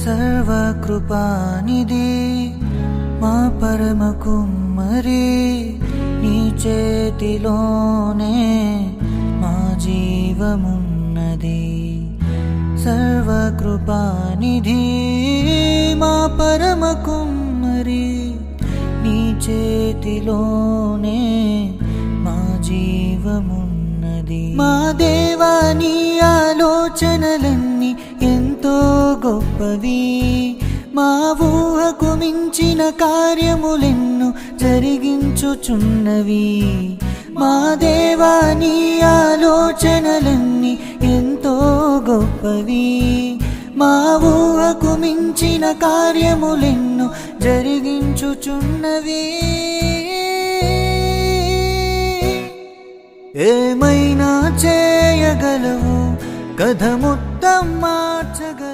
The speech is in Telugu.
సర్వకృపానిధి మా పరమ కుమ్మరి, నీ చేతిలోనే మా జీవమున్నది. సర్వకృపానిధి మా పరమ కుమ్మరి, నీ చేతిలోనే మా జీవమున్నది. మా దేవా నీ ఆలోచనలన్నీ ఎంతో గొప్పవి, మా ఊహకు మించిన కార్యములెన్నో జరిగించుచున్నవి. మా దేవా నీ ఆలోచనలన్నీ ఎంతో గొప్పవి, మా ఊహకు మించిన కార్యములెన్నో జరిగించుచున్నవి. ఏమైనా చేయగలవు, కథ మొత్తం మార్చగలవు.